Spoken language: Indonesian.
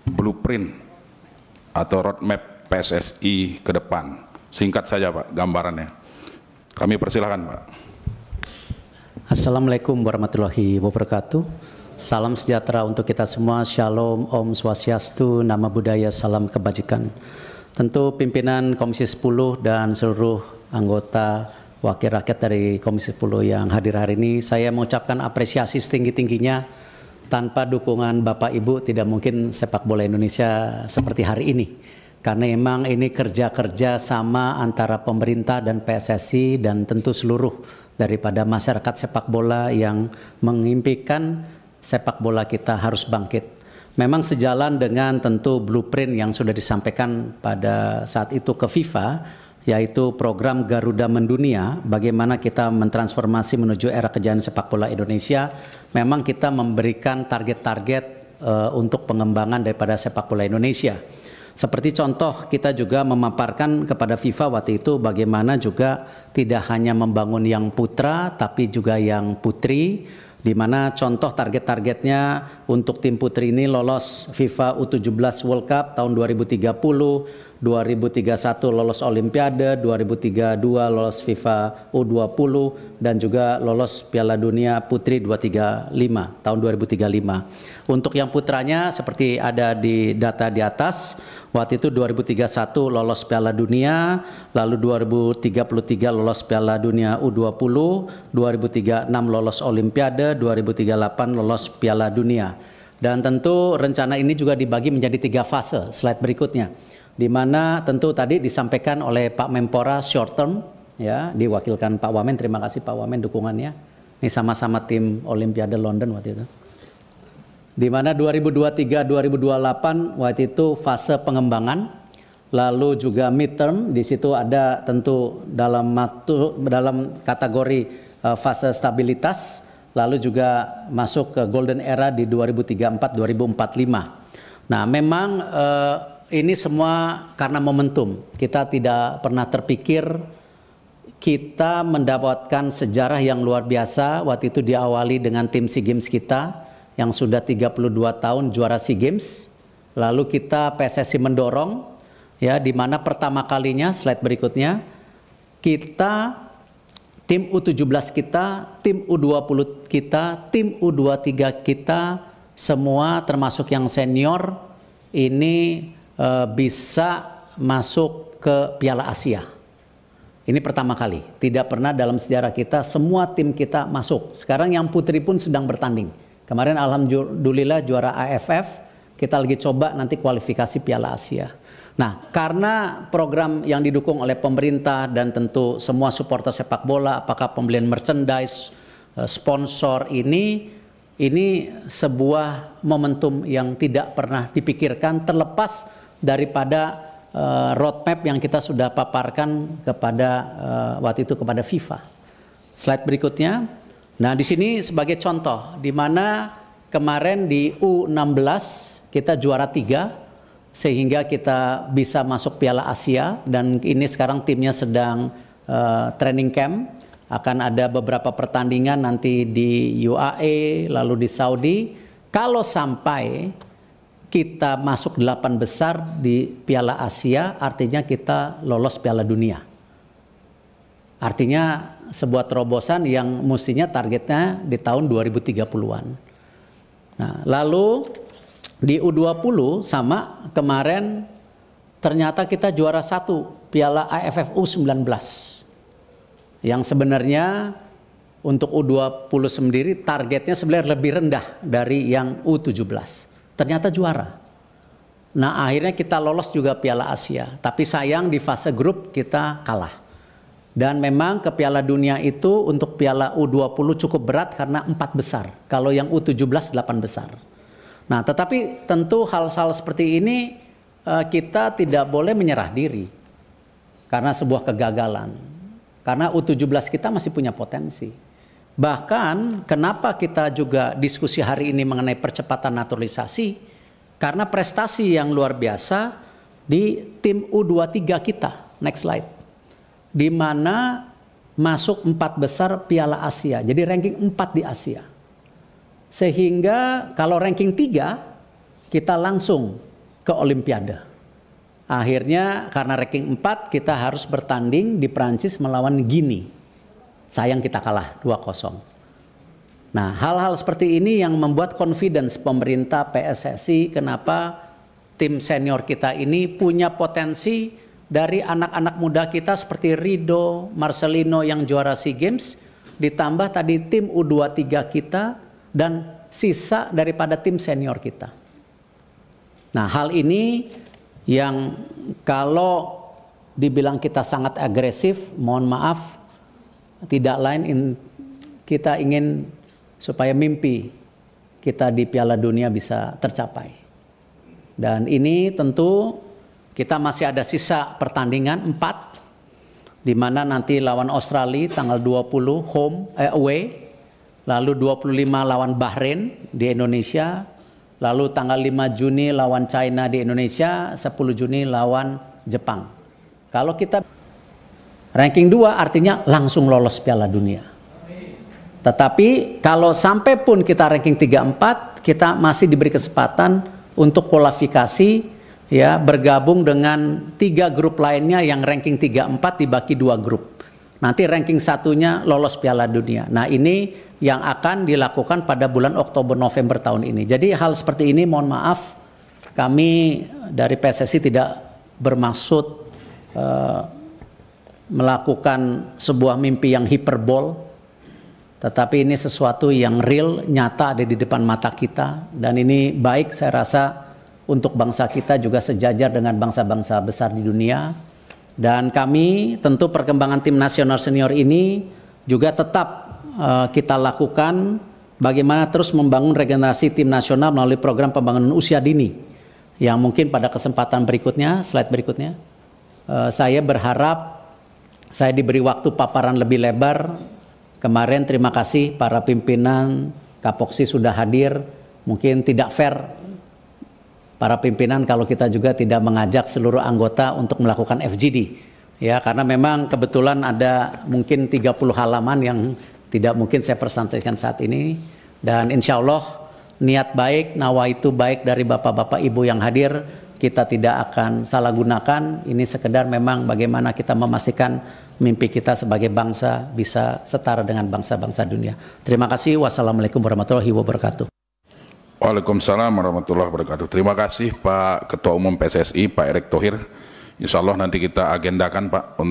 blueprint atau roadmap PSSI ke depan. Singkat saja Pak gambarannya. Kami persilahkan Pak. Assalamualaikum warahmatullahi wabarakatuh. Salam sejahtera untuk kita semua. Shalom, Om Swastiastu, Nama Budaya, Salam Kebajikan. Tentu pimpinan Komisi 10 dan seluruh anggota wakil rakyat dari Komisi 10 yang hadir hari ini, saya mengucapkan apresiasi setinggi-tingginya. Tanpa dukungan Bapak Ibu tidak mungkin sepak bola Indonesia seperti hari ini. Karena memang ini kerja-kerja sama antara pemerintah dan PSSI dan tentu seluruh daripada masyarakat sepak bola yang mengimpikan sepak bola kita harus bangkit. Memang sejalan dengan tentu blueprint yang sudah disampaikan pada saat itu ke FIFA, yaitu program Garuda Mendunia, bagaimana kita mentransformasi menuju era kejayaan sepak bola Indonesia. Memang kita memberikan target-target untuk pengembangan daripada sepak bola Indonesia. Seperti contoh, kita juga memaparkan kepada FIFA waktu itu bagaimana juga tidak hanya membangun yang putra, tapi juga yang putri, di mana contoh target-targetnya untuk tim putri ini lolos FIFA U17 World Cup tahun 2030, 2031 lolos Olimpiade, 2032 lolos FIFA U20, dan juga lolos Piala Dunia Putri 235 tahun 2035. Untuk yang putranya seperti ada di data di atas, waktu itu 2031 lolos Piala Dunia, lalu 2033 lolos Piala Dunia U20, 2036 lolos Olimpiade, 2038 lolos Piala Dunia. Dan tentu rencana ini juga dibagi menjadi 3 fase, slide berikutnya. Di mana tentu tadi disampaikan oleh Pak Menpora short term, ya, diwakilkan Pak Wamen. Terima kasih Pak Wamen dukungannya. Ini sama-sama tim Olimpiade London waktu itu. Di mana 2023-2028 waktu itu fase pengembangan, lalu juga midterm. Di situ ada tentu dalam kategori fase stabilitas, lalu juga masuk ke golden era di 2034-2045. Nah, memang ini semua karena momentum. Kita tidak pernah terpikir kita mendapatkan sejarah yang luar biasa. Waktu itu diawali dengan tim SEA Games kita yang sudah 32 tahun juara SEA Games. Lalu kita PSSI mendorong, ya, di mana pertama kalinya, slide berikutnya, kita tim U17 kita, tim U20 kita, tim U23 kita, semua termasuk yang senior ini bisa masuk ke Piala Asia. Ini pertama kali, tidak pernah dalam sejarah kita semua tim kita masuk. Sekarang yang putri pun sedang bertanding. Kemarin alhamdulillah juara AFF, kita lagi coba nanti kualifikasi Piala Asia. Nah, karena program yang didukung oleh pemerintah dan tentu semua supporter sepak bola, apakah pembelian merchandise, sponsor, ini sebuah momentum yang tidak pernah dipikirkan, terlepas daripada roadmap yang kita sudah paparkan kepada waktu itu kepada FIFA. Slide berikutnya. Nah, di sini sebagai contoh, di mana kemarin di U16 kita juara 3, sehingga kita bisa masuk Piala Asia, dan ini sekarang timnya sedang training camp. Akan ada beberapa pertandingan nanti di UAE, lalu di Saudi. Kalau sampai kita masuk 8 besar di Piala Asia, artinya kita lolos Piala Dunia. Artinya sebuah terobosan yang mestinya targetnya di tahun 2030-an. Nah, lalu di U20 sama, kemarin ternyata kita juara 1 Piala AFF U19. Yang sebenarnya untuk U20 sendiri targetnya sebenarnya lebih rendah dari yang U17. Ternyata juara. Nah, akhirnya kita lolos juga Piala Asia. Tapi sayang di fase grup kita kalah. Dan memang ke Piala Dunia itu untuk Piala U20 cukup berat karena 4 besar. Kalau yang U17 8 besar. Nah, tetapi tentu hal-hal seperti ini kita tidak boleh menyerah diri. Karena sebuah kegagalan. Karena U17 kita masih punya potensi. Bahkan kenapa kita juga diskusi hari ini mengenai percepatan naturalisasi, karena prestasi yang luar biasa di tim U23 kita. Next slide. Di mana masuk 4 besar Piala Asia. Jadi ranking 4 di Asia. Sehingga kalau ranking 3 kita langsung ke Olimpiade. Akhirnya karena ranking 4 kita harus bertanding di Prancis melawan Guinea. Sayang kita kalah 2-0. Nah, hal-hal seperti ini yang membuat confidence pemerintah PSSI kenapa tim senior kita ini punya potensi dari anak-anak muda kita seperti Rido, Marcelino yang juara SEA Games, ditambah tadi tim U23 kita dan sisa daripada tim senior kita. Nah, hal ini yang kalau dibilang kita sangat agresif, mohon maaf, tidak lain kita ingin supaya mimpi kita di Piala Dunia bisa tercapai. Dan ini tentu kita masih ada sisa pertandingan 4, di mana nanti lawan Australia tanggal 20 away, lalu 25 lawan Bahrain di Indonesia, lalu tanggal 5 Juni lawan China di Indonesia, 10 Juni lawan Jepang. Kalau kita ranking 2 artinya langsung lolos Piala Dunia. Tetapi kalau sampai pun kita ranking 3-4, kita masih diberi kesempatan untuk kualifikasi, ya, bergabung dengan 3 grup lainnya yang ranking 3-4 dibagi 2 grup. Nanti ranking 1-nya lolos Piala Dunia. Nah, ini yang akan dilakukan pada bulan Oktober-November tahun ini. Jadi hal seperti ini mohon maaf, kami dari PSSI tidak bermaksud melakukan sebuah mimpi yang hiperbol, tetapi ini sesuatu yang real, nyata ada di depan mata kita. Dan ini baik saya rasa untuk bangsa kita juga sejajar dengan bangsa-bangsa besar di dunia. Dan kami tentu perkembangan tim nasional senior ini juga tetap kita lakukan bagaimana terus membangun regenerasi tim nasional melalui program pembangunan usia dini. Yang mungkin pada kesempatan berikutnya, slide berikutnya, saya berharap saya diberi waktu paparan lebih lebar. Kemarin terima kasih para pimpinan Kapoksi sudah hadir. Mungkin tidak fair para pimpinan kalau kita juga tidak mengajak seluruh anggota untuk melakukan FGD. Ya, karena memang kebetulan ada mungkin 30 halaman yang tidak mungkin saya presentasikan saat ini. Dan insya Allah niat baik, nawaitu baik dari bapak-bapak ibu yang hadir, kita tidak akan salah gunakan. Ini sekedar memang bagaimana kita memastikan mimpi kita sebagai bangsa bisa setara dengan bangsa-bangsa dunia. Terima kasih. Wassalamualaikum warahmatullahi wabarakatuh. Waalaikumsalam warahmatullahi wabarakatuh. Terima kasih Pak Ketua Umum PSSI, Pak Erick Thohir. Insya Allah nanti kita agendakan Pak